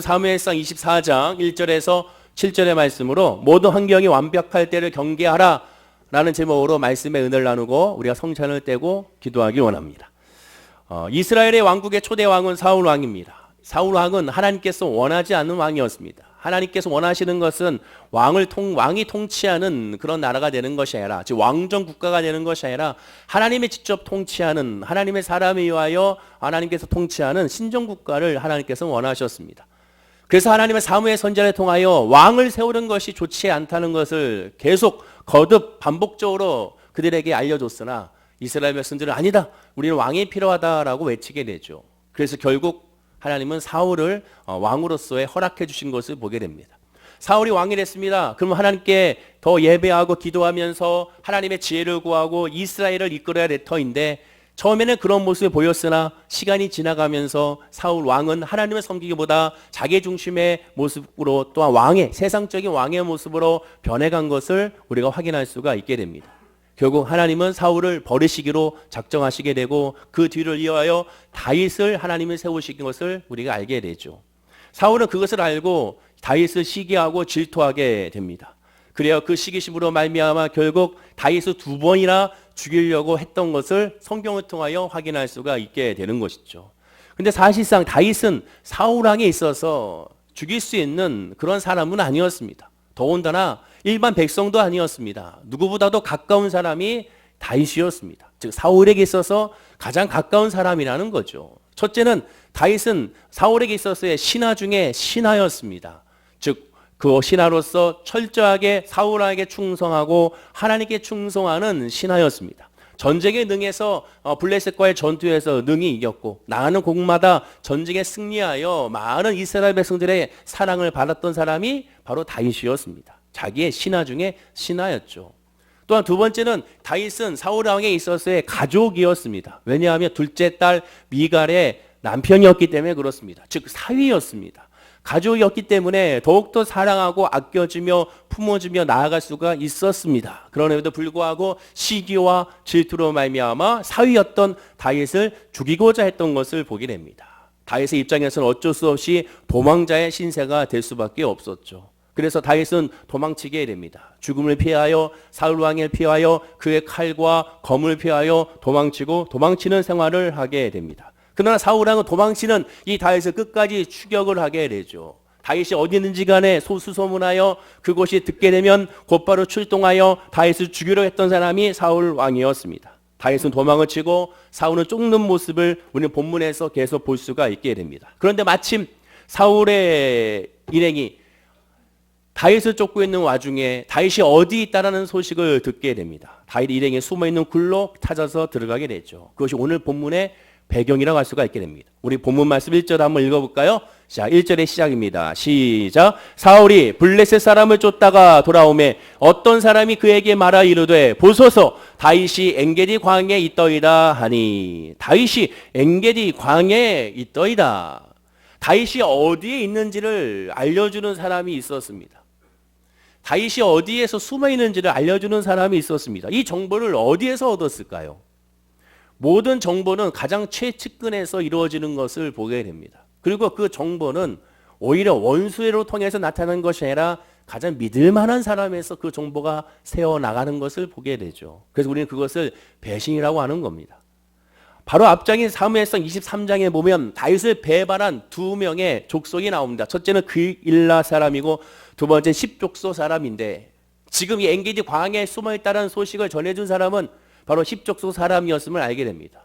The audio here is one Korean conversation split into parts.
사무엘상 24장 1절에서 7절의 말씀으로 모든 환경이 완벽할 때를 경계하라 라는 제목으로 말씀의 은혜를 나누고 우리가 성찬을 떼고 기도하기 원합니다. 이스라엘의 왕국의 초대 왕은 사울 왕입니다. 사울 왕은 하나님께서 원하지 않는 왕이었습니다. 하나님께서 원하시는 것은 왕이 통치하는 그런 나라가 되는 것이 아니라, 즉 왕정 국가가 되는 것이 아니라 하나님이 직접 통치하는, 하나님의 사람에 의하여 하나님께서 통치하는 신정 국가를 하나님께서 원하셨습니다. 그래서 하나님의 사무엘 선지자를 통하여 왕을 세우는 것이 좋지 않다는 것을 계속 거듭 반복적으로 그들에게 알려줬으나 이스라엘 백성들은 아니다, 우리는 왕이 필요하다라고 외치게 되죠. 그래서 결국 하나님은 사울을 왕으로서의 허락해 주신 것을 보게 됩니다. 사울이 왕이 됐습니다. 그럼 하나님께 더 예배하고 기도하면서 하나님의 지혜를 구하고 이스라엘을 이끌어야 될 터인데, 처음에는 그런 모습을 보였으나 시간이 지나가면서 사울 왕은 하나님을 섬기기보다 자기 중심의 모습으로, 또한 세상적인 왕의 모습으로 변해간 것을 우리가 확인할 수가 있게 됩니다. 결국 하나님은 사울을 버리시기로 작정하시게 되고 그 뒤를 이어하여 다윗을 하나님이 세우시는 것을 우리가 알게 되죠. 사울은 그것을 알고 다윗을 시기하고 질투하게 됩니다. 그래야 그 시기심으로 말미암아 결국 다윗을 2번이나 죽이려고 했던 것을 성경을 통하여 확인할 수가 있게 되는 것이죠. 근데 사실상 다윗은 사울 왕에 있어서 죽일 수 있는 그런 사람은 아니었습니다. 더군다나 일반 백성도 아니었습니다. 누구보다도 가까운 사람이 다윗이었습니다. 즉 사울에게 있어서 가장 가까운 사람이라는 거죠. 첫째는 다윗은 사울에게 있어서의 신하 중에 신하였습니다. 즉 그 신하로서 철저하게 사울 왕에게 충성하고 하나님께 충성하는 신하였습니다. 전쟁에 능해서 블레셋과의 전투에서 능히 이겼고 나가는 곳마다 전쟁에 승리하여 많은 이스라엘 백성들의 사랑을 받았던 사람이 바로 다윗이었습니다. 자기의 신하 중에 신하였죠. 또한 두 번째는 다윗은 사울 왕에 있어서의 가족이었습니다. 왜냐하면 둘째 딸 미갈의 남편이었기 때문에 그렇습니다. 즉 사위였습니다. 가족이었기 때문에 더욱더 사랑하고 아껴주며 품어주며 나아갈 수가 있었습니다. 그럼에도 불구하고 시기와 질투로 말미암아 사위였던 다윗을 죽이고자 했던 것을 보게 됩니다. 다윗의 입장에서는 어쩔 수 없이 도망자의 신세가 될 수밖에 없었죠. 그래서 다윗은 도망치게 됩니다. 죽음을 피하여 사울 왕을 피하여 그의 칼과 검을 피하여 도망치는 생활을 하게 됩니다. 그러나 사울 왕은 도망치는 이 다윗을 끝까지 추격을 하게 되죠. 다윗이 어디 있는지 간에 소수소문하여 그곳이 듣게 되면 곧바로 출동하여 다윗을 죽이려 했던 사람이 사울 왕이었습니다. 다윗은 도망을 치고 사울은 쫓는 모습을 우리는 본문에서 계속 볼 수가 있게 됩니다. 그런데 마침 사울의 일행이 다윗을 쫓고 있는 와중에 다윗이 어디 있다라는 소식을 듣게 됩니다. 다윗 일행이 숨어있는 굴로 찾아서 들어가게 되죠. 그것이 오늘 본문의 배경이라고 할 수가 있게 됩니다. 우리 본문 말씀 1절 한번 읽어볼까요? 자, 1절의 시작입니다. 시작. 사울이 블레셋 사람을 쫓다가 돌아오매 어떤 사람이 그에게 말하 이르되 보소서 다윗이 엔게디 광야에 있더이다 하니. 다윗이 엔게디 광야에 있더이다. 다윗이 어디에 있는지를 알려주는 사람이 있었습니다. 다윗이 어디에서 숨어 있는지를 알려주는 사람이 있었습니다. 이 정보를 어디에서 얻었을까요? 모든 정보는 가장 최측근에서 이루어지는 것을 보게 됩니다. 그리고 그 정보는 오히려 원수회로 통해서 나타나는 것이 아니라 가장 믿을 만한 사람에서 그 정보가 새어나가는 것을 보게 되죠. 그래서 우리는 그것을 배신이라고 하는 겁니다. 바로 앞장인 사무엘상 23장에 보면 다윗을 배반한 2명의 족속이 나옵니다. 첫째는 그일라 사람이고 두 번째 10족소 사람인데, 지금 이 엔게디 광야에 숨어있다는 소식을 전해준 사람은 바로 10족속 사람이었음을 알게 됩니다.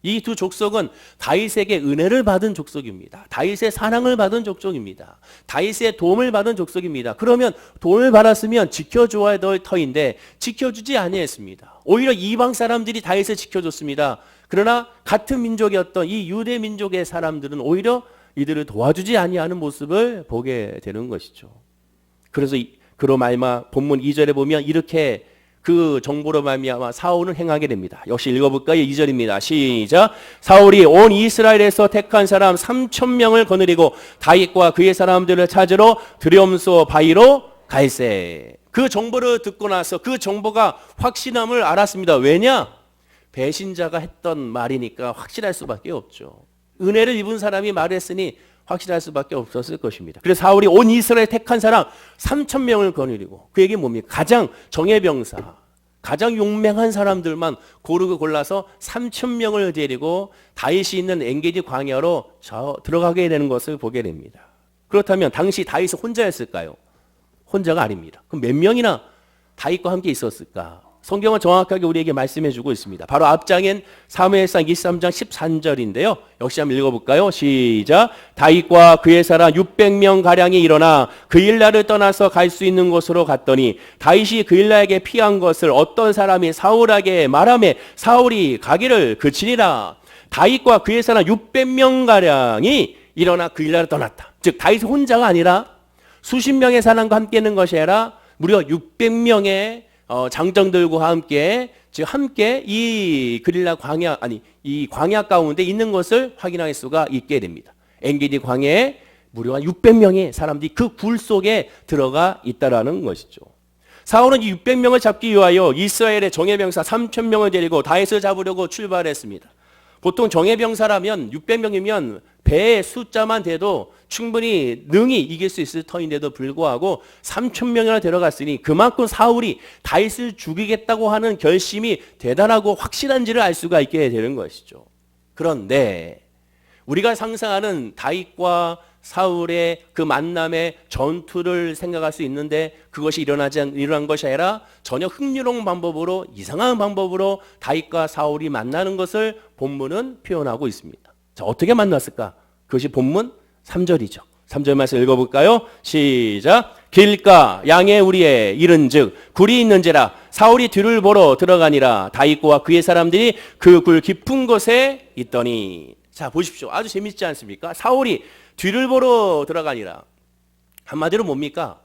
이 두 족속은 다윗에게 은혜를 받은 족속입니다. 다윗의 사랑을 받은 족속입니다. 다윗의 도움을 받은 족속입니다. 그러면 도움을 받았으면 지켜줘야 될 터인데 지켜주지 아니했습니다. 오히려 이방 사람들이 다윗을 지켜줬습니다. 그러나 같은 민족이었던 이 유대 민족의 사람들은 오히려 이들을 도와주지 아니하는 모습을 보게 되는 것이죠. 그래서 그로 말미암아 본문 2절에 보면 이렇게 그 정보로 말미암아 사울은 행하게 됩니다. 역시 읽어볼까요? 2절입니다. 시작. 사울이 온 이스라엘에서 택한 사람 3,000명을 거느리고 다윗과 그의 사람들을 찾으러 드뎨소 바위로 갈새. 그 정보를 듣고 나서 그 정보가 확신함을 알았습니다. 왜냐? 배신자가 했던 말이니까 확실할 수밖에 없죠. 은혜를 입은 사람이 말했으니 확실할 수밖에 없었을 것입니다. 그래서 사울이 온 이스라엘 택한 사람 3,000명을 거느리고 그에게 뭡니까? 가장 정예병사, 가장 용맹한 사람들만 고르고 골라서 3,000명을 데리고 다윗이 있는 엔게디 광야로 들어가게 되는 것을 보게 됩니다. 그렇다면 당시 다윗은 혼자였을까요? 혼자가 아닙니다. 그럼 몇 명이나 다윗과 함께 있었을까? 성경은 정확하게 우리에게 말씀해주고 있습니다. 바로 앞장엔 사무엘상 23장 13절인데요. 역시 한번 읽어볼까요? 시작. 다윗과 그의 사람 600명 가량이 일어나 그일라를 떠나서 갈 수 있는 곳으로 갔더니 다윗이 그일라에게 피한 것을 어떤 사람이 사울에게 말하매 사울이 가기를 그치니라. 다윗과 그의 사람 600명 가량이 일어나 그일라를 떠났다. 즉 다윗이 혼자가 아니라 수십 명의 사람과 함께 있는 것이 아니라 무려 600명의 장정들과 함께 이 그릴라 광야 이 광야 가운데 있는 것을 확인할 수가 있게 됩니다. 엔게디 광야에 무려 600명의 사람들이 그 굴 속에 들어가 있다라는 것이죠. 사울은 이 600명을 잡기 위하여 이스라엘의 정예병사 3,000명을 데리고 다윗을 잡으려고 출발했습니다. 보통 정예병사라면 600명이면 배의 숫자만 돼도 충분히 능히 이길 수 있을 터인데도 불구하고 3,000명이나 데려갔으니 그만큼 사울이 다윗을 죽이겠다고 하는 결심이 대단하고 확실한지를 알 수가 있게 되는 것이죠. 그런데 우리가 상상하는 다윗과 사울의 그 만남의 전투를 생각할 수 있는데 그것이 일어난 것이 아니라 전혀 흥미로운 방법으로 이상한 방법으로 다윗과 사울이 만나는 것을 본문은 표현하고 있습니다. 자, 어떻게 만났을까? 그것이 본문 3절이죠. 3절 말씀 읽어볼까요? 시작. 길가 양의 우리에 이른즉 굴이 있는지라 사울이 뒤를 보러 들어가니라. 다윗과 그의 사람들이 그 굴 깊은 곳에 있더니. 자, 보십시오. 아주 재밌지 않습니까? 사울이 뒤를 보러 들어가니라. 한마디로 뭡니까?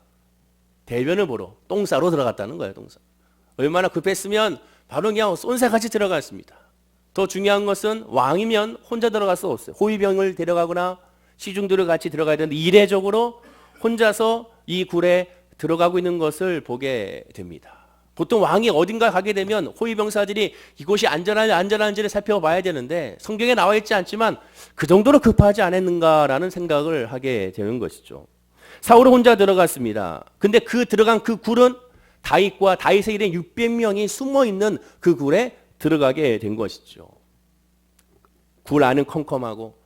대변을 보러 똥 싸러 들어갔다는 거예요. 똥 싸. 얼마나 급했으면 바로 그냥 쏜새같이 들어갔습니다. 더 중요한 것은 왕이면 혼자 들어갈 수 없어요. 호위병을 데려가거나 시중들을 같이 들어가야 되는데 이례적으로 혼자서 이 굴에 들어가고 있는 것을 보게 됩니다. 보통 왕이 어딘가 가게 되면 호위병사들이 이곳이 안전한지를 살펴봐야 되는데 성경에 나와 있지 않지만 그 정도로 급하지 않았는가라는 생각을 하게 되는 것이죠. 사울은 혼자 들어갔습니다. 근데 들어간 그 굴은 다윗과 다윗의 일행 600명이 숨어있는 그 굴에 들어가게 된 것이죠. 굴 안은 컴컴하고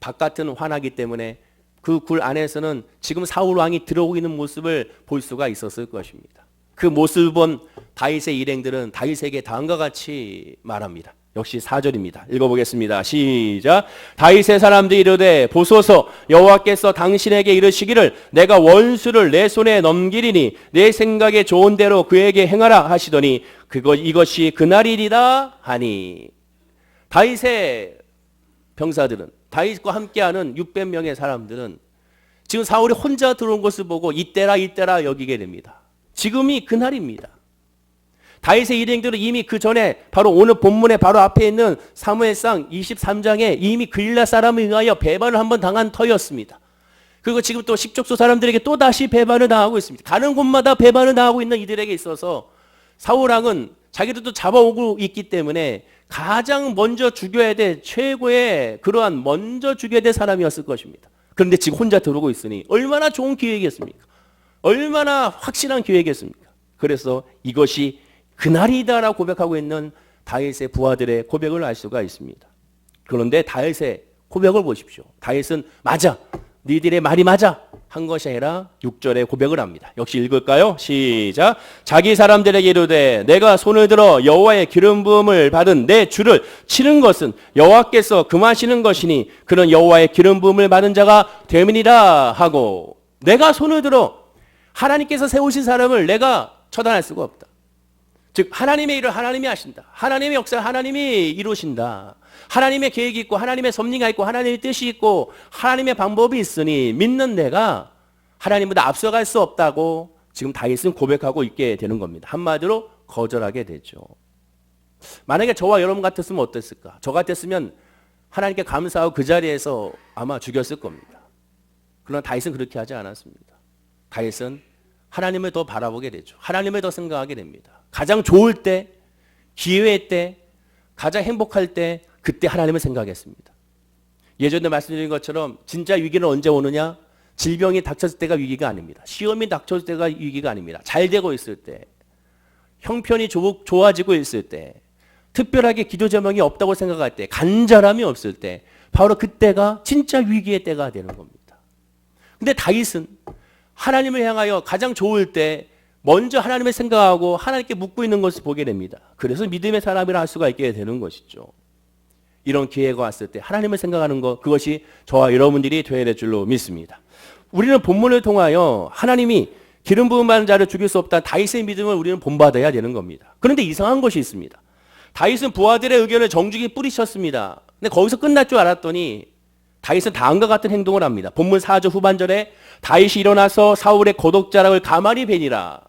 바깥은 환하기 때문에 그 굴 안에서는 지금 사울 왕이 들어오고 있는 모습을 볼 수가 있었을 것입니다. 그 모습을 본 다윗의 일행들은 다윗에게 다음과 같이 말합니다. 역시 4절입니다. 읽어보겠습니다. 시작. 다윗의 사람들이 이르되 보소서 여호와께서 당신에게 이르시기를 내가 원수를 내 손에 넘기리니 내 생각에 좋은 대로 그에게 행하라 하시더니 이것이 그날이리다 하니. 다윗의 병사들은 다윗과 함께하는 600명의 사람들은 지금 사울이 혼자 들어온 것을 보고 이때라 여기게 됩니다. 지금이 그날입니다. 다윗의 일행들은 이미 그 전에 바로 오늘 본문의 바로 앞에 있는 사무엘상 23장에 이미 그일라 사람에 의하여 배반을 한번 당한 터였습니다. 그리고 지금 또 식족소 사람들에게 또 다시 배반을 당하고 있습니다. 가는 곳마다 배반을 당하고 있는 이들에게 있어서 사울왕은 자기들도 잡아오고 있기 때문에 가장 먼저 죽여야 될 최고의 그러한 먼저 죽여야 될 사람이었을 것입니다. 그런데 지금 혼자 들어오고 있으니 얼마나 좋은 기회겠습니까? 얼마나 확실한 기회겠습니까? 그래서 이것이 그날이다라고 고백하고 있는 다윗의 부하들의 고백을 알 수가 있습니다. 그런데 다윗의 고백을 보십시오. 다윗은 맞아, 니들의 말이 맞아 한 것이 아니라 6절에 고백을 합니다. 역시 읽을까요? 시작. 자기 사람들에게 이르되 내가 손을 들어 여호와의 기름 부음을 받은 내 주를 치는 것은 여호와께서 금하시는 것이니 그는 여호와의 기름 부음을 받은 자가 됨이니라 하고. 내가 손을 들어 하나님께서 세우신 사람을 내가 처단할 수가 없다. 즉 하나님의 일을 하나님이 하신다. 하나님의 역사를 하나님이 이루신다. 하나님의 계획이 있고 하나님의 섭리가 있고 하나님의 뜻이 있고 하나님의 방법이 있으니 믿는 내가 하나님보다 앞서갈 수 없다고 지금 다윗은 고백하고 있게 되는 겁니다. 한마디로 거절하게 되죠. 만약에 저와 여러분 같았으면 어땠을까? 저 같았으면 하나님께 감사하고 그 자리에서 아마 죽였을 겁니다. 그러나 다윗은 그렇게 하지 않았습니다. 다윗은 하나님을 더 바라보게 되죠. 하나님을 더 생각하게 됩니다. 가장 좋을 때, 기회 때, 가장 행복할 때 그때 하나님을 생각했습니다. 예전에 말씀드린 것처럼 진짜 위기는 언제 오느냐? 질병이 닥쳤을 때가 위기가 아닙니다. 시험이 닥쳤을 때가 위기가 아닙니다. 잘 되고 있을 때, 형편이 좋아지고 있을 때, 특별하게 기도 제목이 없다고 생각할 때, 간절함이 없을 때, 바로 그때가 진짜 위기의 때가 되는 겁니다. 근데 다윗은 하나님을 향하여 가장 좋을 때 먼저 하나님을 생각하고 하나님께 묻고 있는 것을 보게 됩니다. 그래서 믿음의 사람이라 할 수가 있게 되는 것이죠. 이런 기회가 왔을 때 하나님을 생각하는 것, 그것이 저와 여러분들이 되어야 될 줄로 믿습니다. 우리는 본문을 통하여 하나님이 기름 부음 받은 자를 죽일 수 없다는 다윗의 믿음을 우리는 본받아야 되는 겁니다. 그런데 이상한 것이 있습니다. 다윗은 부하들의 의견을 정중히 뿌리쳤습니다. 근데 거기서 끝날 줄 알았더니 다윗은 다음과 같은 행동을 합니다. 본문 4절 후반절에 다윗이 일어나서 사울의 고독자락을 가만히 베니라.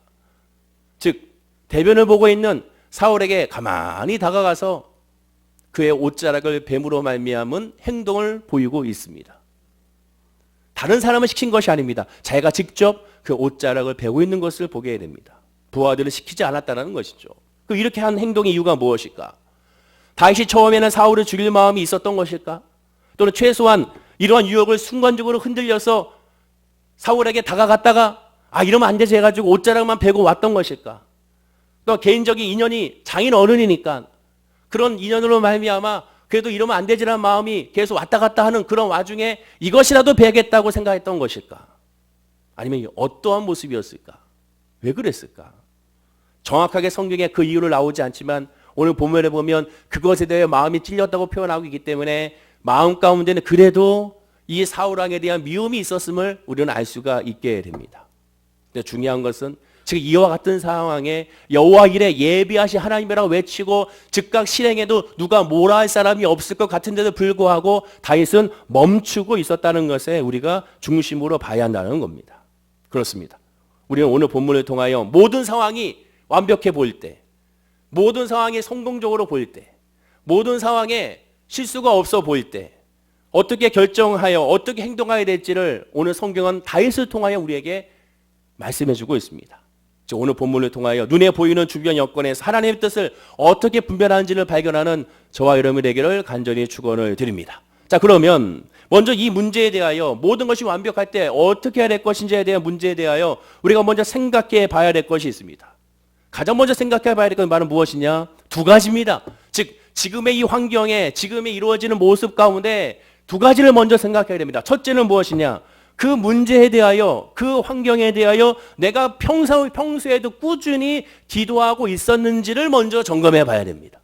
즉 대변을 보고 있는 사울에게 가만히 다가가서 그의 옷자락을 뱀으로 말미암은 행동을 보이고 있습니다. 다른 사람을 시킨 것이 아닙니다. 자기가 직접 그 옷자락을 베고 있는 것을 보게 됩니다. 부하들을 시키지 않았다는 것이죠. 이렇게 한 행동의 이유가 무엇일까? 다윗이 처음에는 사울을 죽일 마음이 있었던 것일까? 또는 최소한 이러한 유혹을 순간적으로 흔들려서 사울에게 다가갔다가 이러면 안 되지 해가지고 옷자락만 베고 왔던 것일까? 또 개인적인 인연이 장인 어른이니까 그런 인연으로 말미암아 그래도 이러면 안 되지라는 마음이 계속 왔다 갔다 하는 그런 와중에 이것이라도 베겠다고 생각했던 것일까? 아니면 어떠한 모습이었을까? 왜 그랬을까? 정확하게 성경에 그 이유를 나오지 않지만 오늘 본문에 보면 그것에 대해 마음이 찔렸다고 표현하고 있기 때문에 마음 가운데는 그래도 이 사울왕에 대한 미움이 있었음을 우리는 알 수가 있게 됩니다. 근데 중요한 것은 지금 이와 같은 상황에 여호와 이레 예비하신 하나님이라고 외치고 즉각 실행해도 누가 뭐라 할 사람이 없을 것 같은데도 불구하고 다윗은 멈추고 있었다는 것에 우리가 중심으로 봐야 한다는 겁니다. 그렇습니다. 우리는 오늘 본문을 통하여 모든 상황이 완벽해 보일 때, 모든 상황이 성공적으로 보일 때, 모든 상황에 실수가 없어 보일 때 어떻게 결정하여 어떻게 행동해야 될지를 오늘 성경은 다윗을 통하여 우리에게 말씀해주고 있습니다. 오늘 본문을 통하여 눈에 보이는 주변 여건에서 하나님의 뜻을 어떻게 분별하는지를 발견하는 저와 여러분에게를 간절히 축원을 드립니다. 자, 그러면 먼저 이 문제에 대하여 모든 것이 완벽할 때 어떻게 해야 될 것인지에 대한 문제에 대하여 우리가 먼저 생각해 봐야 될 것이 있습니다. 가장 먼저 생각해 봐야 될 것은 바로 무엇이냐? 두 가지입니다. 즉 지금의 이 환경에 지금의 이루어지는 모습 가운데 두 가지를 먼저 생각해야 됩니다. 첫째는 무엇이냐? 그 문제에 대하여 그 환경에 대하여 내가 평소에도 꾸준히 기도하고 있었는지를 먼저 점검해 봐야 됩니다.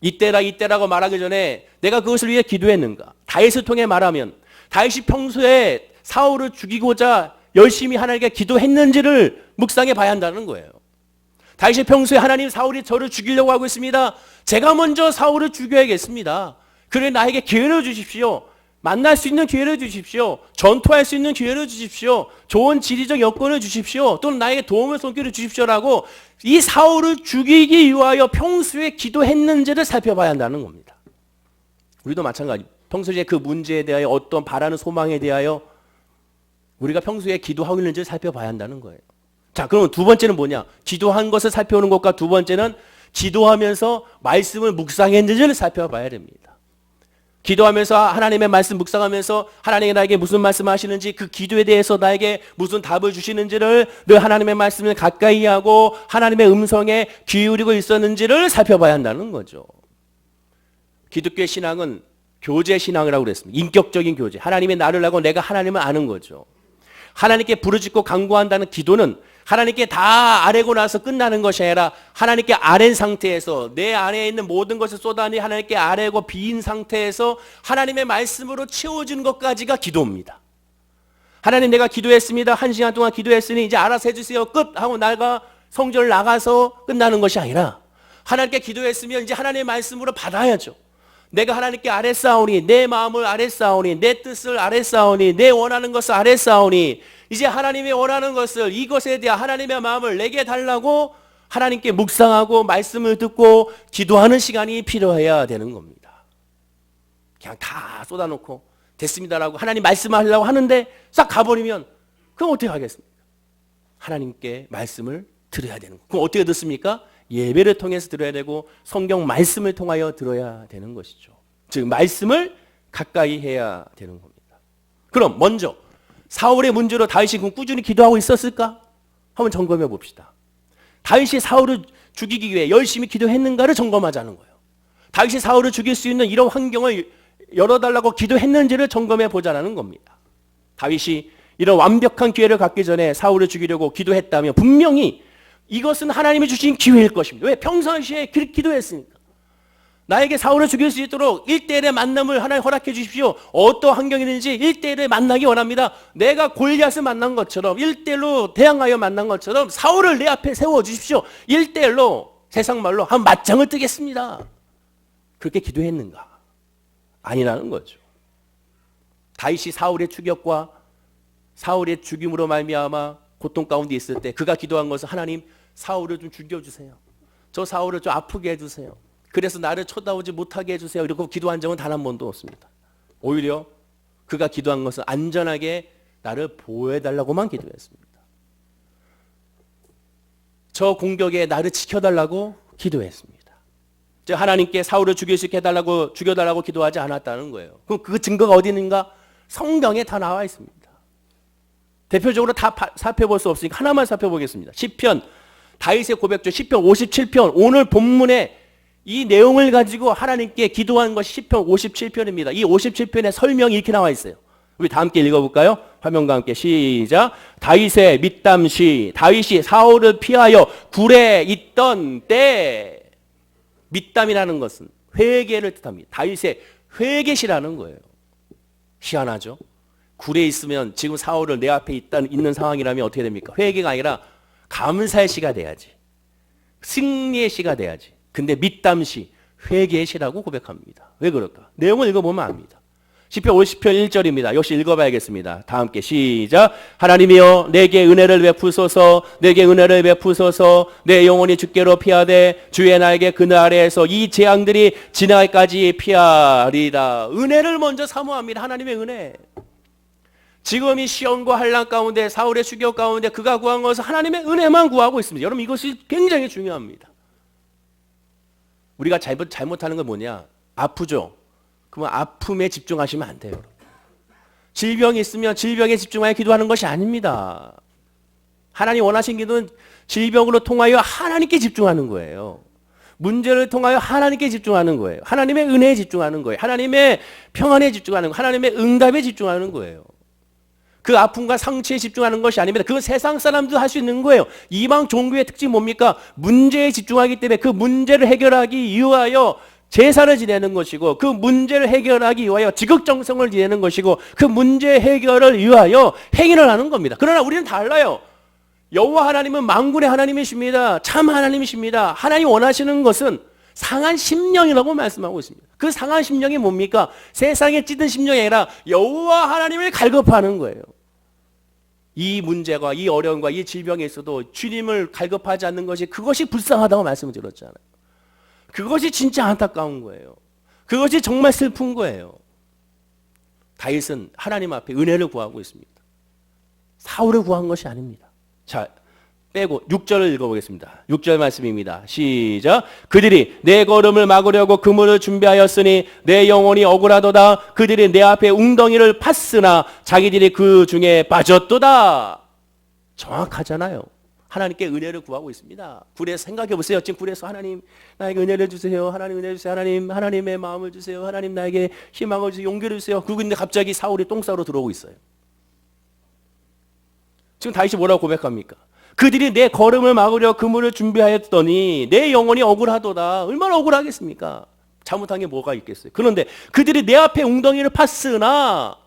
이때라고 말하기 전에 내가 그것을 위해 기도했는가? 다윗을 통해 말하면 다윗이 평소에 사울을 죽이고자 열심히 하나님께 기도했는지를 묵상해 봐야 한다는 거예요. 다윗이 평소에 하나님 사울이 저를 죽이려고 하고 있습니다. 제가 먼저 사울을 죽여야겠습니다. 그래 나에게 기회를 주십시오. 만날 수 있는 기회를 주십시오. 전투할 수 있는 기회를 주십시오. 좋은 지리적 여건을 주십시오. 또는 나에게 도움을 손길을 주십시오라고 이 사울을 죽이기 위하여 평소에 기도했는지를 살펴봐야 한다는 겁니다. 우리도 마찬가지. 평소에 그 문제에 대하여 어떤 바라는 소망에 대하여 우리가 평소에 기도하고 있는지를 살펴봐야 한다는 거예요. 자, 그럼 두 번째는 뭐냐? 기도한 것을 살펴보는 것과 두 번째는 기도하면서 말씀을 묵상했는지를 살펴봐야 됩니다. 기도하면서 하나님의 말씀 묵상하면서 하나님이 나에게 무슨 말씀 하시는지 그 기도에 대해서 나에게 무슨 답을 주시는지를 늘 하나님의 말씀을 가까이 하고 하나님의 음성에 기울이고 있었는지를 살펴봐야 한다는 거죠. 기독교의 신앙은 교제 신앙이라고 그랬습니다. 인격적인 교제. 하나님이 나를 알고 내가 하나님을 아는 거죠. 하나님께 부르짖고 간구한다는 기도는 하나님께 다 아뢰고 나서 끝나는 것이 아니라 하나님께 아랜 상태에서 내 안에 있는 모든 것을 쏟아내 하나님께 아뢰고 비인 상태에서 하나님의 말씀으로 채워주는 것까지가 기도입니다. 하나님 내가 기도했습니다. 1시간 동안 기도했으니 이제 알아서 해주세요. 끝! 하고 내가 성전을 나가서 끝나는 것이 아니라 하나님께 기도했으면 이제 하나님의 말씀으로 받아야죠. 내가 하나님께 아뢰사오니 내 마음을 아뢰사오니 내 뜻을 아뢰사오니 내 원하는 것을 아뢰사오니 이제 하나님이 원하는 것을 이것에 대한 하나님의 마음을 내게 달라고 하나님께 묵상하고 말씀을 듣고 기도하는 시간이 필요해야 되는 겁니다. 그냥 다 쏟아놓고 됐습니다라고 하나님 말씀하려고 하는데 싹 가버리면 그럼 어떻게 하겠습니까? 하나님께 말씀을 들어야 되는 거예요. 그럼 어떻게 듣습니까? 예배를 통해서 들어야 되고 성경 말씀을 통하여 들어야 되는 것이죠. 즉 말씀을 가까이 해야 되는 겁니다. 그럼 먼저 사울의 문제로 다윗이 꾸준히 기도하고 있었을까? 한번 점검해 봅시다. 다윗이 사울을 죽이기 위해 열심히 기도했는가를 점검하자는 거예요. 다윗이 사울을 죽일 수 있는 이런 환경을 열어달라고 기도했는지를 점검해 보자는 겁니다. 다윗이 이런 완벽한 기회를 갖기 전에 사울을 죽이려고 기도했다면 분명히 이것은 하나님이 주신 기회일 것입니다. 왜? 평상시에 기도했으니까. 나에게 사울을 죽일 수 있도록 1대1의 만남을 하나님 허락해 주십시오. 어떠한 환경이든지 1대1을 만나기 원합니다. 내가 골리앗을 만난 것처럼 1대1로 대항하여 만난 것처럼 사울을 내 앞에 세워 주십시오. 1대1로 세상 말로 한 맞짱을 뜨겠습니다. 그렇게 기도했는가? 아니라는 거죠. 다윗이 사울의 추격과 사울의 죽임으로 말미암아 고통 가운데 있을 때 그가 기도한 것은 하나님 사울을 좀 죽여주세요. 저 사울을 좀 아프게 해주세요. 그래서 나를 쳐다보지 못하게 해주세요. 이렇게 기도한 적은 단 한 번도 없습니다. 오히려 그가 기도한 것은 안전하게 나를 보호해달라고만 기도했습니다. 저 공격에 나를 지켜달라고 기도했습니다. 즉 하나님께 사울을 죽일 수 있게 해달라고 죽여달라고 기도하지 않았다는 거예요. 그럼 그 증거가 어디 있는가? 성경에 다 나와 있습니다. 대표적으로 다 살펴볼 수 없으니까 하나만 살펴보겠습니다. 시편, 다윗의 고백조 시편 57편, 오늘 본문에 이 내용을 가지고 하나님께 기도한 것이 시편 57편입니다. 이 57편의 설명이 이렇게 나와 있어요. 우리 다 함께 읽어볼까요? 화면과 함께 시작. 다윗의 밑담시, 다윗이 사울을 피하여 굴에 있던 때, 밑담이라는 것은 회개를 뜻합니다. 다윗의 회개시라는 거예요. 희한하죠? 굴에 있으면 지금 사울을 내 앞에 있는 상황이라면 어떻게 됩니까? 회개가 아니라 감사의 시가 돼야지. 승리의 시가 돼야지. 근데 밑담시, 회개의 시라고 고백합니다. 왜 그럴까? 내용을 읽어보면 압니다. 시편 50편 1절입니다. 역시 읽어봐야겠습니다. 다 함께 시작. 하나님이여 내게 은혜를 베푸소서, 내게 은혜를 베푸소서. 내 영혼이 주께로 피하되 주의 나에게 그늘 아래에서 이 재앙들이 지날까지 피하리라. 은혜를 먼저 사모합니다. 하나님의 은혜. 지금 이 시험과 환난 가운데 사울의 추격 가운데 그가 구한 것은 하나님의 은혜만 구하고 있습니다. 여러분 이것이 굉장히 중요합니다. 우리가 잘못하는 건 뭐냐? 아프죠? 그러면 아픔에 집중하시면 안 돼요. 질병이 있으면 질병에 집중하여 기도하는 것이 아닙니다. 하나님 원하신 기도는 질병으로 통하여 하나님께 집중하는 거예요. 문제를 통하여 하나님께 집중하는 거예요. 하나님의 은혜에 집중하는 거예요. 하나님의 평안에 집중하는 거예요. 하나님의 응답에 집중하는 거예요. 그 아픔과 상처에 집중하는 것이 아닙니다. 그건 세상 사람도 할 수 있는 거예요. 이방 종교의 특징이 뭡니까? 문제에 집중하기 때문에 그 문제를 해결하기 위하여 제사를 지내는 것이고 그 문제를 해결하기 위하여 지극정성을 지내는 것이고 그 문제 해결을 위하여 행위를 하는 겁니다. 그러나 우리는 달라요. 여호와 하나님은 만군의 하나님이십니다. 참 하나님이십니다. 하나님 원하시는 것은 상한 심령이라고 말씀하고 있습니다. 그 상한 심령이 뭡니까? 세상에 찌든 심령이 아니라 여호와 하나님을 갈급하는 거예요. 이 문제가 이 어려움과 이 질병에 있어도 주님을 갈급하지 않는 것이 그것이 불쌍하다고 말씀을 드렸잖아요. 그것이 진짜 안타까운 거예요. 그것이 정말 슬픈 거예요. 다윗은 하나님 앞에 은혜를 구하고 있습니다. 사울을 구한 것이 아닙니다. 자, 빼고 6절을 읽어보겠습니다. 6절 말씀입니다. 시작. 그들이 내 걸음을 막으려고 그물을 준비하였으니 내 영혼이 억울하도다. 그들이 내 앞에 웅덩이를 팠으나 자기들이 그 중에 빠졌도다. 정확하잖아요. 하나님께 은혜를 구하고 있습니다. 굴에서 생각해 보세요. 지금 굴에서 하나님 나에게 은혜를 주세요. 하나님 은혜 주세요. 하나님 하나님의 마음을 주세요. 하나님 나에게 희망을 주세요. 용기를 주세요. 그리고 근데 갑자기 사울이 똥 싸러 들어오고 있어요. 지금 다윗이 뭐라고 고백합니까? 그들이 내 걸음을 막으려 그물을 준비하였더니 내 영혼이 억울하도다. 얼마나 억울하겠습니까? 잘못한 게 뭐가 있겠어요? 그런데 그들이 내 앞에 웅덩이를 팠으나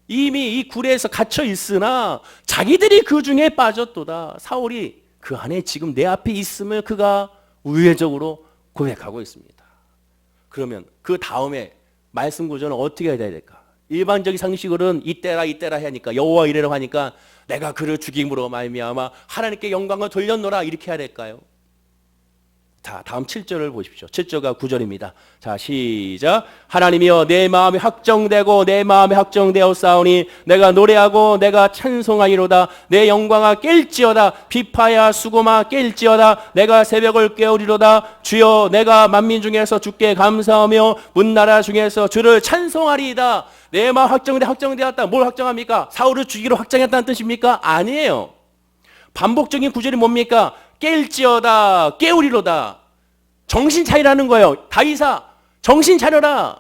이미 이 굴에서 갇혀 있으나 자기들이 그 중에 빠졌도다. 사울이 그 안에 지금 내 앞에 있음을 그가 우회적으로 고백하고 있습니다. 그러면 그 다음에 말씀 구조는 어떻게 해야 될까? 일반적인 상식으로는 이때라 하니까 여호와 이래라고 하니까 내가 그를 죽임으로 말미암아 하나님께 영광을 돌렸노라 이렇게 해야 될까요? 자, 다음 7절을 보십시오. 7절과 9절입니다. 자, 시작. 하나님이여 내 마음이 확정되고 내 마음이 확정되었사오니 내가 노래하고 내가 찬송하리로다. 내 영광아 깰지어다. 비파야 수고마 깰지어다. 내가 새벽을 깨우리로다. 주여 내가 만민 중에서 주께 감사하며 문나라 중에서 주를 찬송하리이다. 내 마음 확정되었다. 뭘 확정합니까? 사울을 죽이기로 확정했다는 뜻입니까? 아니에요. 반복적인 구절이 뭡니까? 깰지어다, 깨우리로다. 정신 차리라는 거예요. 다윗아, 정신 차려라.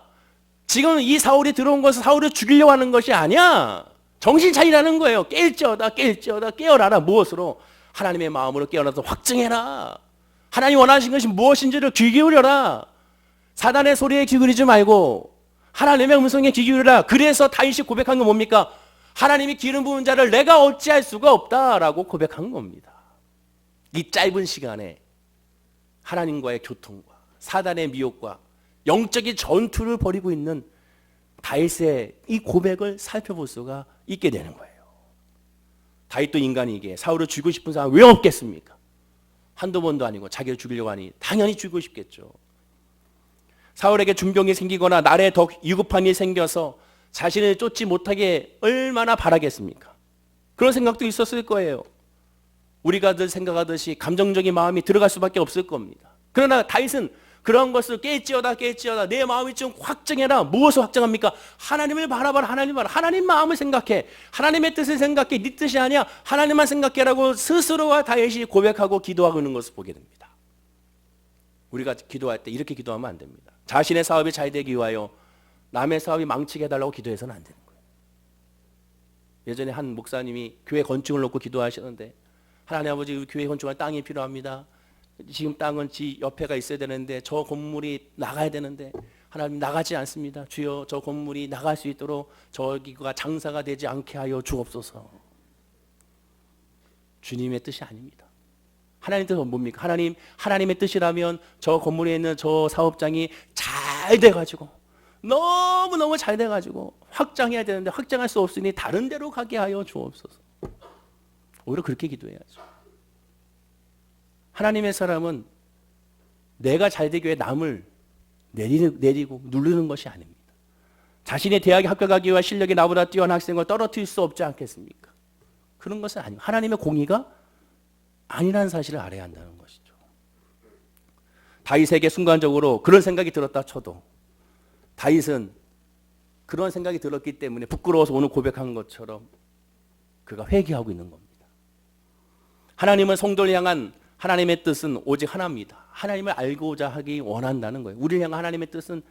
지금 이 사울이 들어온 것은 사울을 죽이려고 하는 것이 아니야. 정신 차리라는 거예요. 깰지어다, 깨어나라. 무엇으로? 하나님의 마음으로 깨어나서 확증해라. 하나님 원하신 것이 무엇인지를 귀 기울여라. 사단의 소리에 귀 기울이지 말고 하나님의 음성에 귀 기울여라. 그래서 다윗이 고백한 건 뭡니까? 하나님이 기름 부은 자를 내가 어찌할 수가 없다라고 고백한 겁니다. 이 짧은 시간에 하나님과의 교통과 사단의 미혹과 영적인 전투를 벌이고 있는 다윗의 이 고백을 살펴볼 수가 있게 되는 거예요. 다윗도 인간이기에 사울을 죽이고 싶은 사람 왜 없겠습니까? 한두 번도 아니고 자기를 죽이려고 하니 당연히 죽이고 싶겠죠. 사울에게 중병이 생기거나 날에 더 위급한 일이 생겨서 자신을 쫓지 못하게 얼마나 바라겠습니까? 그런 생각도 있었을 거예요. 우리가 늘 생각하듯이 감정적인 마음이 들어갈 수밖에 없을 겁니다. 그러나 다윗은 그런 것을 깰지어다 내 마음이 좀 확정해라. 무엇을 확정합니까? 하나님을 바라봐라. 하나님 마음을 생각해. 하나님의 뜻을 생각해. 네 뜻이 아니야. 하나님만 생각해라고 스스로와 다윗이 고백하고 기도하고 있는 것을 보게 됩니다. 우리가 기도할 때 이렇게 기도하면 안 됩니다. 자신의 사업이 잘 되기 위하여 남의 사업이 망치게 해달라고 기도해서는 안 되는 거예요. 예전에 한 목사님이 교회 건축을 놓고 기도하시는데 하나님 아버지 우리 교회 건축할 땅이 필요합니다. 지금 땅은 지 옆에가 있어야 되는데 저 건물이 나가야 되는데 하나님 나가지 않습니다. 주여 저 건물이 나갈 수 있도록 저기가 장사가 되지 않게 하여 주옵소서. 주님의 뜻이 아닙니다. 하나님의 뜻은 뭡니까? 하나님의 뜻이라면 저 건물에 있는 저 사업장이 잘 돼가지고 너무너무 잘 돼가지고 확장해야 되는데 확장할 수 없으니 다른 데로 가게 하여 주옵소서. 오히려 그렇게 기도해야죠. 하나님의 사람은 내가 잘 되기 위해 남을 내리고 누르는 것이 아닙니다. 자신의 대학에 합격하기 위해 실력이 나보다 뛰어난 학생을 떨어뜨릴 수 없지 않겠습니까? 그런 것은 아니고 하나님의 공의가 아니라는 사실을 알아야 한다는 것이죠. 다윗에게 순간적으로 그런 생각이 들었다 쳐도 다윗은 그런 생각이 들었기 때문에 부끄러워서 오늘 고백한 것처럼 그가 회개하고 있는 겁니다. 하나님은 성도를 향한 하나님의 뜻은 오직 하나입니다. 하나님을 알고자 하기 원한다는 거예요. 우리를 향한 하나님의 뜻은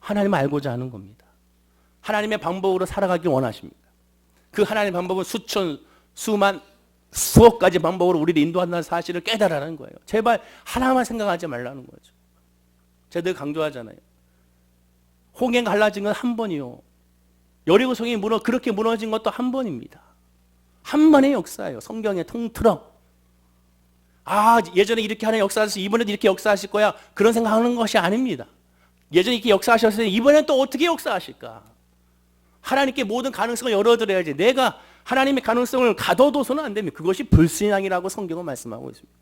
하나님을 알고자 하는 겁니다. 하나님의 방법으로 살아가기 원하십니다. 그 하나님의 방법은 수천, 수만, 수억 가지 방법으로 우리를 인도한다는 사실을 깨달으라는 거예요. 제발 하나만 생각하지 말라는 거죠. 제가 늘 강조하잖아요. 홍해가 갈라진 건 한 번이요. 여리고성이 그렇게 무너진 것도 한 번입니다. 한 번의 역사예요. 성경에 통틀어. 예전에 이렇게 하는 역사하셔서 이번에도 이렇게 역사하실 거야. 그런 생각하는 것이 아닙니다. 예전에 이렇게 역사하셨으니 이번엔 또 어떻게 역사하실까? 하나님께 모든 가능성을 열어드려야지. 내가 하나님의 가능성을 가둬둬서는 안 됩니다. 그것이 불신앙이라고 성경은 말씀하고 있습니다.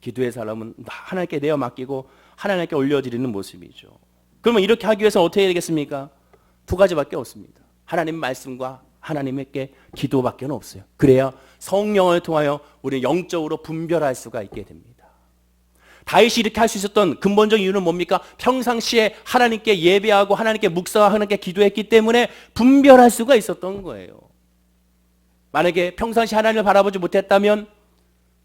기도의 사람은 하나님께 내어 맡기고 하나님께 올려드리는 모습이죠. 그러면 이렇게 하기 위해서 어떻게 해야 되겠습니까? 두 가지밖에 없습니다. 하나님의 말씀과 하나님께 기도밖에 없어요. 그래야 성령을 통하여 우리는 영적으로 분별할 수가 있게 됩니다. 다윗이 이렇게 할 수 있었던 근본적 이유는 뭡니까? 평상시에 하나님께 예배하고 하나님께 묵상하고 하나님께 기도했기 때문에 분별할 수가 있었던 거예요. 만약에 평상시 하나님을 바라보지 못했다면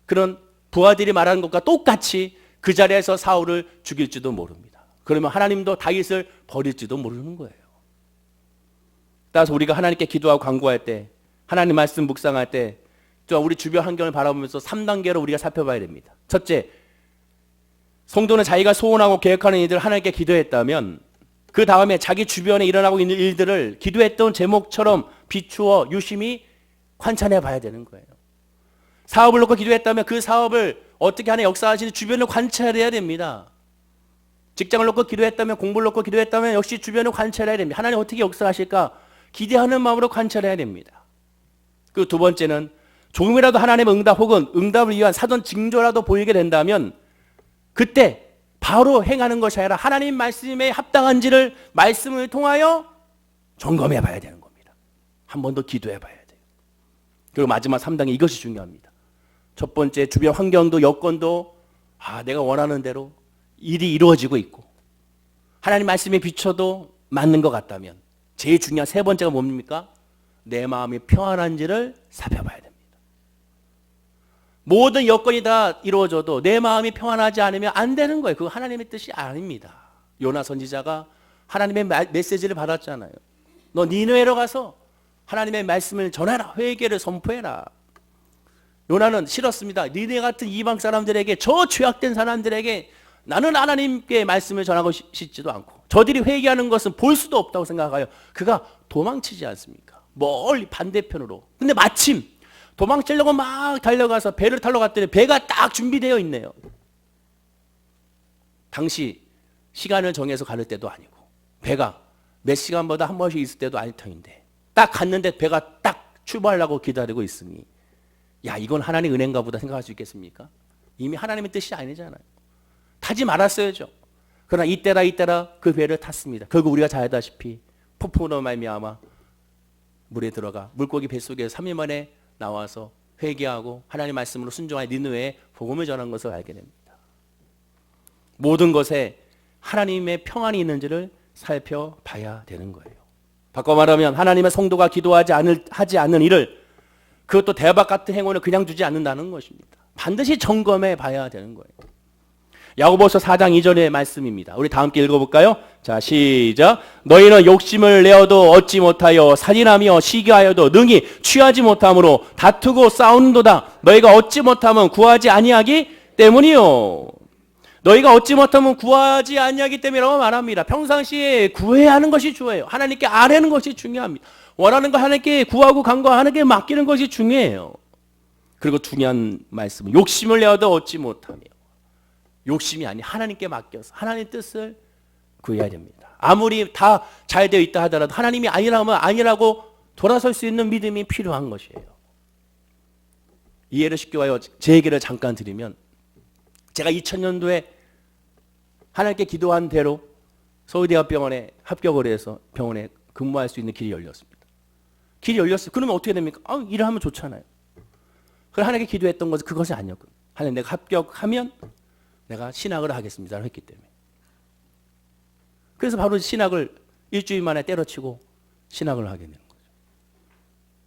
그런 부하들이 말하는 것과 똑같이 그 자리에서 사울을 죽일지도 모릅니다. 그러면 하나님도 다윗을 버릴지도 모르는 거예요. 따라서 우리가 하나님께 기도하고 간구할 때, 하나님 말씀 묵상할 때, 또 우리 주변 환경을 바라보면서 3단계로 우리가 살펴봐야 됩니다. 첫째, 성도는 자기가 소원하고 계획하는 일들을 하나님께 기도했다면 그 다음에 자기 주변에 일어나고 있는 일들을 기도했던 제목처럼 비추어 유심히 관찰해 봐야 되는 거예요. 사업을 놓고 기도했다면 그 사업을 어떻게 하나 역사하시는 주변을 관찰해야 됩니다. 직장을 놓고 기도했다면, 공부를 놓고 기도했다면 역시 주변을 관찰해야 됩니다. 하나님 어떻게 역사하실까? 기대하는 마음으로 관찰해야 됩니다. 그 두 번째는 조금이라도 하나님의 응답 혹은 응답을 위한 사전 징조라도 보이게 된다면 그때 바로 행하는 것이 아니라 하나님 말씀에 합당한지를 말씀을 통하여 점검해 봐야 되는 겁니다. 한 번 더 기도해 봐야 돼요. 그리고 마지막 3단계 이것이 중요합니다. 첫 번째, 주변 환경도 여건도 내가 원하는 대로 일이 이루어지고 있고 하나님 말씀에 비춰도 맞는 것 같다면 제일 중요한 세 번째가 뭡니까? 내 마음이 평안한지를 살펴봐야 됩니다. 모든 여건이 다 이루어져도 내 마음이 평안하지 않으면 안 되는 거예요. 그거 하나님의 뜻이 아닙니다. 요나 선지자가 하나님의 메시지를 받았잖아요. 너 니느웨로 가서 하나님의 말씀을 전해라. 회개를 선포해라. 요나는 싫었습니다. 니네 같은 이방 사람들에게, 저 죄악된 사람들에게 나는 하나님께 말씀을 전하고 싶지도 않고 저들이 회개하는 것은 볼 수도 없다고 생각하여 그가 도망치지 않습니까? 멀리 반대편으로. 근데 마침 도망치려고 막 달려가서 배를 타러 갔더니 배가 딱 준비되어 있네요. 당시 시간을 정해서 가는 때도 아니고 배가 몇 시간보다 한 번씩 있을 때도 아닐 터인데 딱 갔는데 배가 딱 출발하려고 기다리고 있으니 이건 하나님의 은혜인가 보다 생각할 수 있겠습니까? 이미 하나님의 뜻이 아니잖아요. 타지 말았어야죠. 그러나 이때라 그 배를 탔습니다. 결국 우리가 잘 알다시피 폭풍으로 말미암아 물에 들어가 물고기 뱃속에서 3일 만에 나와서 회개하고 하나님 말씀으로 순종하여 니느웨에 복음을 전한 것을 알게 됩니다. 모든 것에 하나님의 평안이 있는지를 살펴봐야 되는 거예요. 바꿔 말하면 하나님의 성도가 하지 않는 일을, 그것도 대박 같은 행운을 그냥 두지 않는다는 것입니다. 반드시 점검해 봐야 되는 거예요. 야고보서 4장 2절의 말씀입니다. 우리 다 함께 읽어볼까요? 자, 시작. 너희는 욕심을 내어도 얻지 못하여 살인하며 시기하여도 능히 취하지 못함으로 다투고 싸우는도다. 너희가 얻지 못하면 구하지 아니하기 때문이요. 너희가 얻지 못하면 구하지 아니하기 때문이라고 말합니다. 평상시에 구해야 하는 것이 중요해요. 하나님께 아뢰는 것이 중요합니다. 원하는 거 하나님께 구하고 간구하는 게 맡기는 것이 중요해요. 그리고 중요한 말씀은 욕심을 내어도 얻지 못하며, 욕심이 아니 하나님께 맡겨서 하나님의 뜻을 구해야 됩니다. 아무리 다 잘 되어 있다 하더라도 하나님이 아니라면 아니라고 돌아설 수 있는 믿음이 필요한 것이에요. 이해를 쉽게 하여 제 얘기를 잠깐 드리면, 제가 2000년도에 하나님께 기도한 대로 서울대학병원에 합격을 해서 병원에 근무할 수 있는 길이 열렸습니다. 길이 열렸어요. 그러면 어떻게 됩니까? 일을 하면 좋잖아요. 그래서 하나님께 기도했던 것은 그것이 아니었거든요. 하나님, 내가 합격하면 내가 신학을 하겠습니다 했기 때문에. 그래서 바로 신학을 일주일 만에 때려치고 신학을 하게 되는 거죠.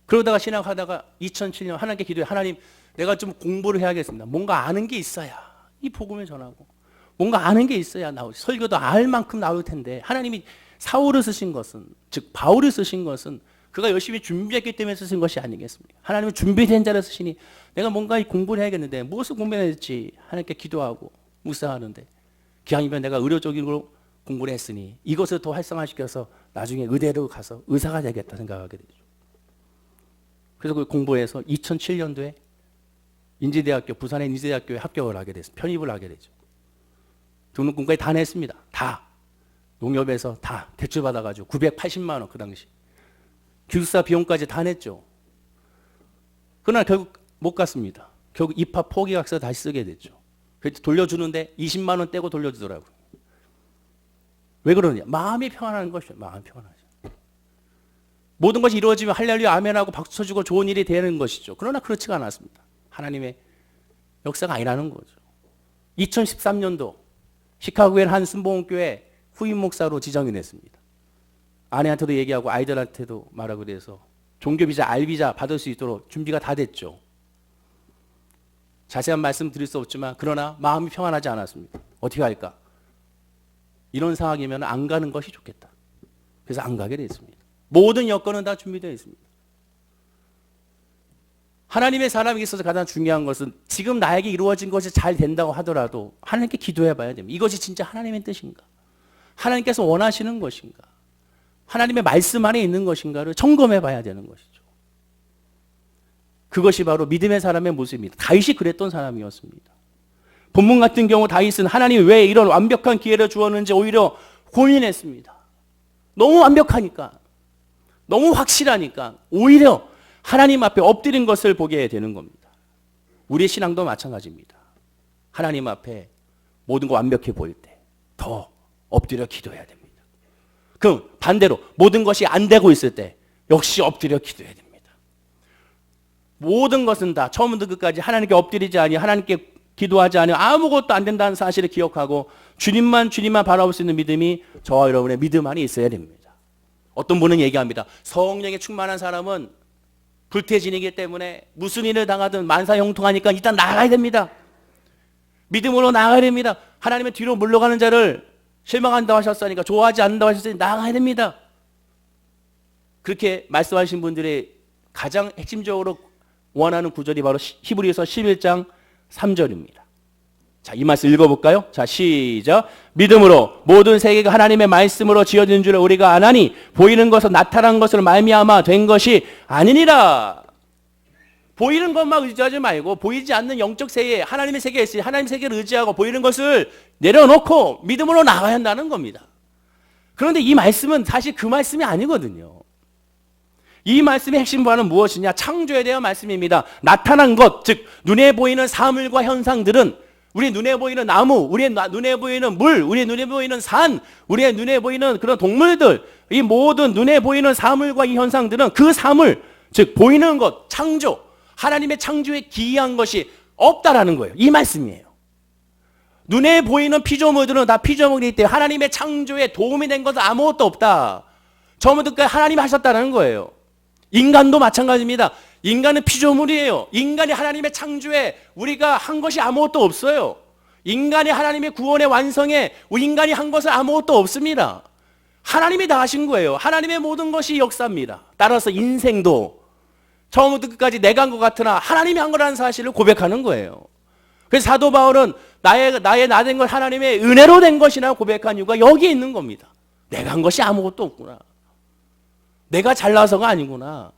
그러다가 신학하다가 2007년 하나님께 기도해, 하나님, 내가 좀 공부를 해야겠습니다. 뭔가 아는 게 있어야 이 복음을 전하고, 뭔가 아는 게 있어야 나오지. 설교도 알 만큼 나올 텐데, 하나님이 사울을 쓰신 것은, 즉 바울을 쓰신 것은 그가 열심히 준비했기 때문에 쓰신 것이 아니겠습니까? 하나님은 준비된 자를 쓰시니 내가 뭔가 공부를 해야겠는데 무엇을 공부해야 될지 하나님께 기도하고 묵상하는데, 기왕이면 내가 의료적으로 공부를 했으니 이것을 더 활성화시켜서 나중에 의대로 가서 의사가 되겠다 생각하게 되죠. 그래서 그 공부해서 2007년도에 인지대학교, 부산의 인지대학교에 합격을 하게 됐어요. 편입을 하게 되죠. 등록금까지 다 냈습니다. 다. 농협에서 다 대출받아가지고 980만 원 그 당시. 기숙사 비용까지 다 냈죠. 그러나 결국 못 갔습니다. 결국 입학 포기학서 다시 쓰게 됐죠. 그래서 돌려주는데 20만 원 떼고 돌려주더라고요. 왜 그러냐? 마음이 평안한 것이죠. 마음이 평안하죠. 모든 것이 이루어지면 할렐루야 아멘하고 박수 쳐주고 좋은 일이 되는 것이죠. 그러나 그렇지가 않았습니다. 하나님의 역사가 아니라는 거죠. 2013년도 시카고의 한 순복음교회 후임 목사로 지정이 됐습니다. 아내한테도 얘기하고 아이들한테도 말하고 그래서 종교비자, 알비자 받을 수 있도록 준비가 다 됐죠. 자세한 말씀 드릴 수 없지만 그러나 마음이 평안하지 않았습니다. 어떻게 할까? 이런 상황이면 안 가는 것이 좋겠다. 그래서 안 가게 됐습니다. 모든 여건은 다 준비되어 있습니다. 하나님의 사람에게 있어서 가장 중요한 것은 지금 나에게 이루어진 것이 잘 된다고 하더라도 하나님께 기도해 봐야 됩니다. 이것이 진짜 하나님의 뜻인가? 하나님께서 원하시는 것인가? 하나님의 말씀 안에 있는 것인가를 점검해 봐야 되는 것이죠. 그것이 바로 믿음의 사람의 모습입니다. 다윗이 그랬던 사람이었습니다. 본문 같은 경우 다윗은 하나님이 왜 이런 완벽한 기회를 주었는지 오히려 고민했습니다. 너무 완벽하니까, 너무 확실하니까 오히려 하나님 앞에 엎드린 것을 보게 되는 겁니다. 우리의 신앙도 마찬가지입니다. 하나님 앞에 모든 거 완벽해 보일 때 더 엎드려 기도해야 됩니다. 그럼 반대로 모든 것이 안 되고 있을 때 역시 엎드려 기도해야 됩니다. 모든 것은 다 처음부터 끝까지 하나님께 엎드리지 아니 하나님께 기도하지 않으면 아무것도 안 된다는 사실을 기억하고 주님만 바라볼 수 있는 믿음이 저와 여러분의 믿음 안에 있어야 됩니다. 어떤 분은 얘기합니다. 성령에 충만한 사람은 불태진이기 때문에 무슨 일을 당하든 만사형통하니까 일단 나가야 됩니다. 믿음으로 나가야 됩니다. 하나님의 뒤로 물러가는 자를 실망한다고 하셨으니까 좋아하지 않는다고 하셨으니 나가야 됩니다. 그렇게 말씀하신 분들의 가장 핵심적으로 원하는 구절이 바로 히브리서 11장 3절입니다. 자, 이 말씀 읽어볼까요? 자, 시작. 믿음으로 모든 세계가 하나님의 말씀으로 지어진 줄 우리가 아나니 보이는 것은 나타난 것으로 말미암아 된 것이 아니니라. 보이는 것만 의지하지 말고 보이지 않는 영적 세계, 하나님의 세계에 있으니 하나님의 세계를 의지하고 보이는 것을 내려놓고 믿음으로 나가야 한다는 겁니다. 그런데 이 말씀은 사실 그 말씀이 아니거든요. 이 말씀의 핵심 바는 무엇이냐? 창조에 대한 말씀입니다. 나타난 것, 즉 눈에 보이는 사물과 현상들은 우리 눈에 보이는 나무, 우리 눈에 보이는 물, 우리 눈에 보이는 산, 우리 눈에 보이는 그런 동물들, 이 모든 눈에 보이는 사물과 이 현상들은 그 사물, 즉 보이는 것, 창조, 하나님의 창조에 기이한 것이 없다라는 거예요. 이 말씀이에요. 눈에 보이는 피조물들은 다 피조물이기 때문에 하나님의 창조에 도움이 된 것은 아무것도 없다. 처음부터 끝까지 하나님이 하셨다는 거예요. 인간도 마찬가지입니다. 인간은 피조물이에요. 인간이 하나님의 창조에 우리가 한 것이 아무것도 없어요. 인간이 하나님의 구원의 완성에 인간이 한 것은 아무것도 없습니다. 하나님이 다 하신 거예요. 하나님의 모든 것이 역사입니다. 따라서 인생도 처음부터 끝까지 내가 한 것 같으나 하나님이 한 거라는 사실을 고백하는 거예요. 그래서 사도 바울은 나의 나 된 것 하나님의 은혜로 된 것이나 고백한 이유가 여기에 있는 겁니다. 내가 한 것이 아무것도 없구나. 내가 잘나서가 아니구나.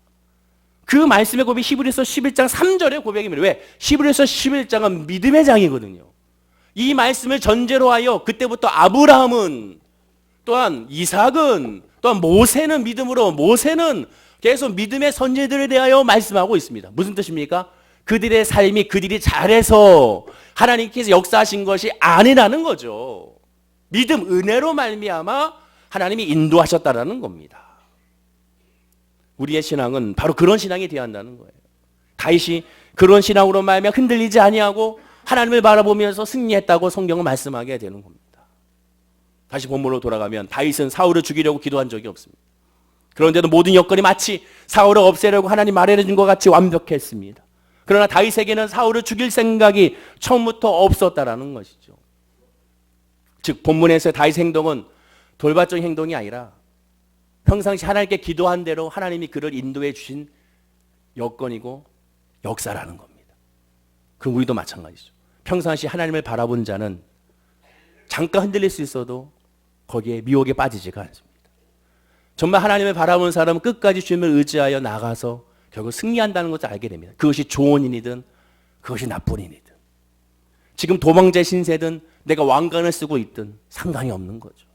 그 말씀의 고백이 히브리서 11장 3절의 고백입니다. 왜? 히브리서 11장은 믿음의 장이거든요. 이 말씀을 전제로 하여 그때부터 아브라함은 또한 이삭은 또한 모세는 믿음으로 모세는 계속 믿음의 선지자들에 대하여 말씀하고 있습니다. 무슨 뜻입니까? 그들의 삶이 그들이 잘해서 하나님께서 역사하신 것이 아니라는 거죠. 믿음, 은혜로 말미암아 하나님이 인도하셨다라는 겁니다. 우리의 신앙은 바로 그런 신앙이 되어야 한다는 거예요. 다윗이 그런 신앙으로 말미암아 흔들리지 아니하고 하나님을 바라보면서 승리했다고 성경은 말씀하게 되는 겁니다. 다시 본문으로 돌아가면 다윗은 사울을 죽이려고 기도한 적이 없습니다. 그런데도 모든 여건이 마치 사울을 없애려고 하나님 말해준 것 같이 완벽했습니다. 그러나 다윗에게는 사울을 죽일 생각이 처음부터 없었다라는 것이죠. 즉 본문에서 다윗의 행동은 돌발적인 행동이 아니라 평상시 하나님께 기도한 대로 하나님이 그를 인도해 주신 여건이고 역사라는 겁니다. 그럼 우리도 마찬가지죠. 평상시 하나님을 바라본 자는 잠깐 흔들릴 수 있어도 거기에 미혹에 빠지지가 않습니다. 정말 하나님을 바라보는 사람은 끝까지 주님을 의지하여 나가서 결국 승리한다는 것을 알게 됩니다. 그것이 좋은 일이든 그것이 나쁜 일이든 지금 도망자 신세든 내가 왕관을 쓰고 있든 상관이 없는 거죠.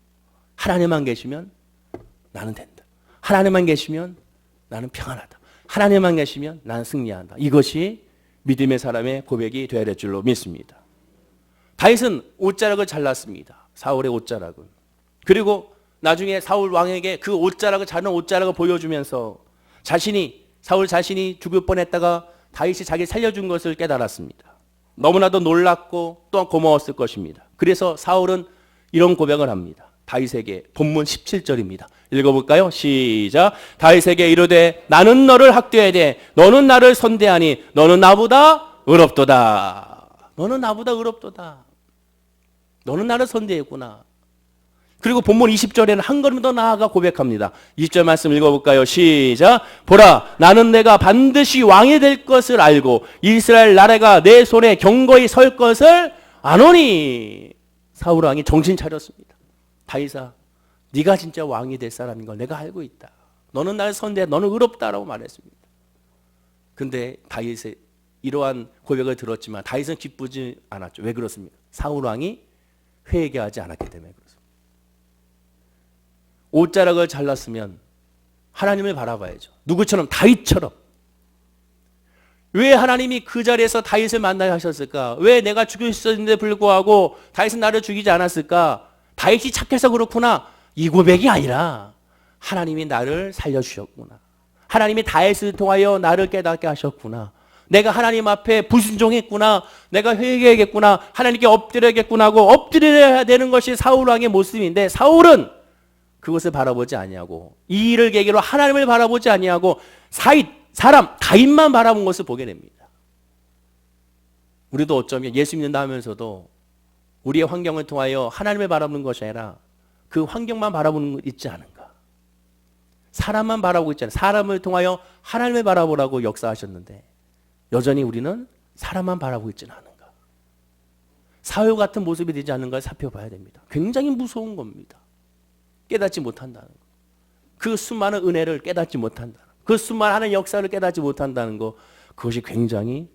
하나님만 계시면 나는 된다. 하나님만 계시면 나는 평안하다. 하나님만 계시면 나는 승리한다. 이것이 믿음의 사람의 고백이 되어야 될 줄로 믿습니다. 다윗은 옷자락을 잘랐습니다. 사울의 옷자락을. 그리고 나중에 사울 왕에게 그 옷자락을 자른 옷자락을 보여주면서 사울 자신이 죽을 뻔했다가 다윗이 자기 살려준 것을 깨달았습니다. 너무나도 놀랍고 또한 고마웠을 것입니다. 그래서 사울은 이런 고백을 합니다. 다윗에게 본문 17절입니다. 읽어볼까요? 시작. 다윗에게 이르되 나는 너를 학대하되 너는 나를 선대하니 너는 나보다 의롭도다. 너는 나보다 의롭도다. 너는 나를 선대했구나. 그리고 본문 20절에는 한 걸음 더 나아가 고백합니다. 20절 말씀 읽어볼까요? 시작. 보라, 나는 내가 반드시 왕이 될 것을 알고 이스라엘 나라가 내 손에 경거히 설 것을 아노니. 사울 왕이 정신 차렸습니다. 다윗아, 네가 진짜 왕이 될 사람인 걸 내가 알고 있다. 너는 나를 선대해, 너는 의롭다라고 말했습니다. 근데 다윗의 이러한 고백을 들었지만 다윗은 기쁘지 않았죠. 왜 그렇습니까? 사울 왕이 회개하지 않았기 때문에 그렇습니다. 옷자락을 잘랐으면 하나님을 바라봐야죠. 누구처럼? 다윗처럼. 왜 하나님이 그 자리에서 다윗을 만나게 하셨을까? 왜 내가 죽일 수 있는데 불구하고 다윗은 나를 죽이지 않았을까? 다윗이 착해서 그렇구나. 이 고백이 아니라 하나님이 나를 살려주셨구나. 하나님이 다윗을 통하여 나를 깨닫게 하셨구나. 내가 하나님 앞에 불순종했구나. 내가 회개하겠구나. 하나님께 엎드려야겠구나 하고 엎드려야 되는 것이 사울 왕의 모습인데 사울은 그것을 바라보지 아니하고 이 일을 계기로 하나님을 바라보지 아니하고 다윗만 바라본 것을 보게 됩니다. 우리도 어쩌면 예수 믿는다 하면서도 우리의 환경을 통하여 하나님을 바라보는 것이 아니라 그 환경만 바라보는 것 있지 않은가. 사람만 바라보고 있잖아요. 사람을 통하여 하나님을 바라보라고 역사하셨는데 여전히 우리는 사람만 바라보고 있지는 않은가. 사울 같은 모습이 되지 않는가 살펴봐야 됩니다. 굉장히 무서운 겁니다. 깨닫지 못한다는 것. 그 수많은 은혜를 깨닫지 못한다는 것. 그 수많은 역사를 깨닫지 못한다는 것. 그것이 굉장히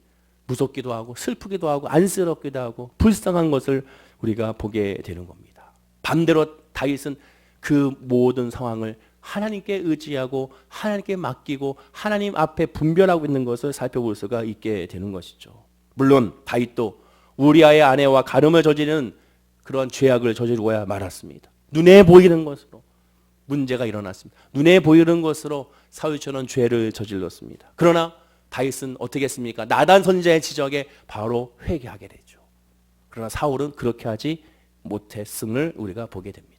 무섭기도 하고 슬프기도 하고 안쓰럽기도 하고 불쌍한 것을 우리가 보게 되는 겁니다. 반대로 다윗은 그 모든 상황을 하나님께 의지하고 하나님께 맡기고 하나님 앞에 분별하고 있는 것을 살펴볼 수가 있게 되는 것이죠. 물론 다윗도 우리아의 아내와 간음을 저지르는 그런 죄악을 저지르고야 말았습니다. 눈에 보이는 것으로 문제가 일어났습니다. 눈에 보이는 것으로 사울처럼 죄를 저질렀습니다. 그러나 다윗은 어떻게 했습니까? 나단 선지자의 지적에 바로 회개하게 되죠. 그러나 사울은 그렇게 하지 못했음을 우리가 보게 됩니다.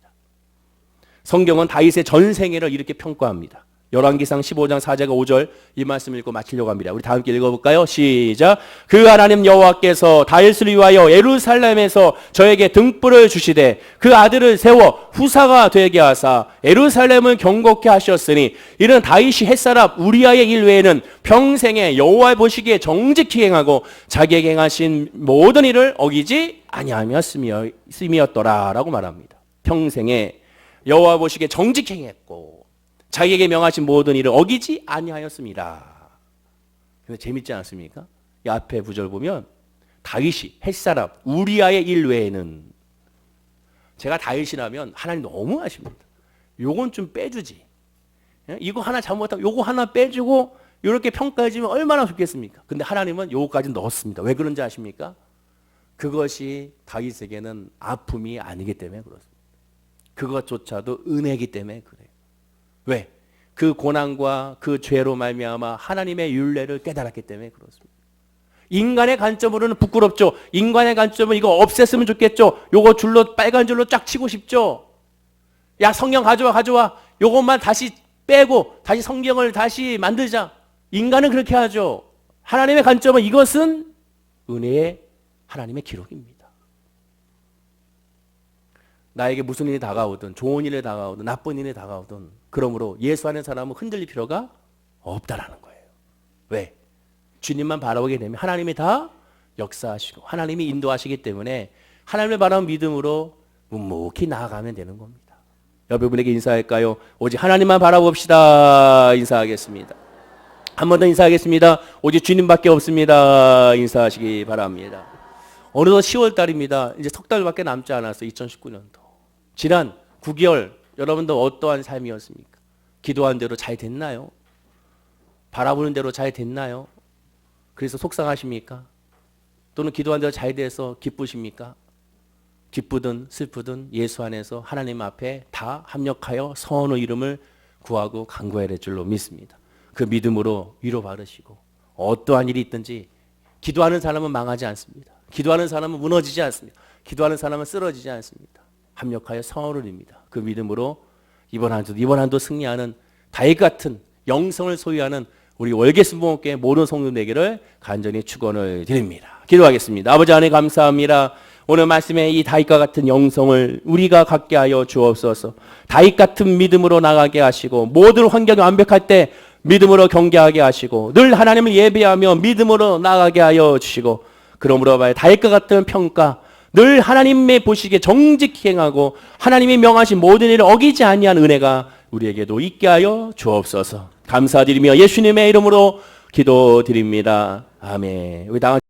성경은 다윗의 전 생애를 이렇게 평가합니다. 열왕기상 15장 4절과 5절 이 말씀 읽고 마치려고 합니다. 우리 다 함께 읽어볼까요? 시작. 그 하나님 여호와께서 다윗을 위하여 예루살렘에서 저에게 등불을 주시되 그 아들을 세워 후사가 되게 하사 예루살렘을 경고케 하셨으니 이는 다윗이 햇사람 우리아의 일 외에는 평생에 여호와 보시기에 정직히 행하고 자기에게 행하신 모든 일을 어기지 아니하였음이었더라 라고 말합니다. 평생에 여호와 보시기에 정직히 행했고 자기에게 명하신 모든 일을 어기지 아니하였습니다. 근데 재밌지 않습니까? 이 앞에 구절 보면 다윗이 햇사람 우리아의 일 외에는 제가 다윗이라면 하나님 너무 아십니다. 요건 좀 빼주지. 이거 하나 잘못하면 요거 하나 빼주고 이렇게 평가해주면 얼마나 좋겠습니까? 근데 하나님은 요거까지 넣었습니다. 왜 그런지 아십니까? 그것이 다윗에게는 아픔이 아니기 때문에 그렇습니다. 그것조차도 은혜이기 때문에 그래요. 왜? 그 고난과 그 죄로 말미암아 하나님의 율례를 깨달았기 때문에 그렇습니다. 인간의 관점으로는 부끄럽죠. 인간의 관점은 이거 없앴으면 좋겠죠. 요거 줄로 빨간 줄로 쫙 치고 싶죠. 야 성경 가져와. 요것만 다시 빼고 다시 성경을 다시 만들자. 인간은 그렇게 하죠. 하나님의 관점은 이것은 은혜의 하나님의 기록입니다. 나에게 무슨 일이 다가오든 좋은 일이 다가오든 나쁜 일이 다가오든 그러므로 예수하는 사람은 흔들릴 필요가 없다라는 거예요. 왜? 주님만 바라보게 되면 하나님이 다 역사하시고 하나님이 인도하시기 때문에 하나님을 바라는 믿음으로 묵묵히 나아가면 되는 겁니다. 여러분에게 인사할까요? 오직 하나님만 바라봅시다. 인사하겠습니다. 한 번 더 인사하겠습니다. 오직 주님밖에 없습니다. 인사하시기 바랍니다. 어느덧 10월 달입니다. 이제 석 달밖에 남지 않았어요. 2019년도. 지난 9개월 여러분들 어떠한 삶이었습니까? 기도한 대로 잘 됐나요? 바라보는 대로 잘 됐나요? 그래서 속상하십니까? 또는 기도한 대로 잘 돼서 기쁘십니까? 기쁘든 슬프든 예수 안에서 하나님 앞에 다 합력하여 선의 이름을 구하고 간구해야 될 줄로 믿습니다. 그 믿음으로 위로받으시고 어떠한 일이 있든지 기도하는 사람은 망하지 않습니다. 기도하는 사람은 무너지지 않습니다. 기도하는 사람은 쓰러지지 않습니다. 합력하여 성화를 입니다. 그 믿음으로 이번 한도 승리하는 다윗 같은 영성을 소유하는 우리 월계순복음교회 모든 성도 되기를 간절히 축원을 드립니다. 기도하겠습니다. 아버지 하나님 감사합니다. 오늘 말씀에 이 다윗과 같은 영성을 우리가 갖게 하여 주옵소서. 다윗 같은 믿음으로 나가게 하시고 모든 환경이 완벽할 때 믿음으로 경계하게 하시고 늘 하나님을 예배하며 믿음으로 나가게 하여 주시고 그러므로 말해 다윗과 같은 평가 늘 하나님의 보시기에 정직히 행하고 하나님이 명하신 모든 일을 어기지 아니한 은혜가 우리에게도 있게 하여 주옵소서. 감사드리며 예수님의 이름으로 기도드립니다. 아멘.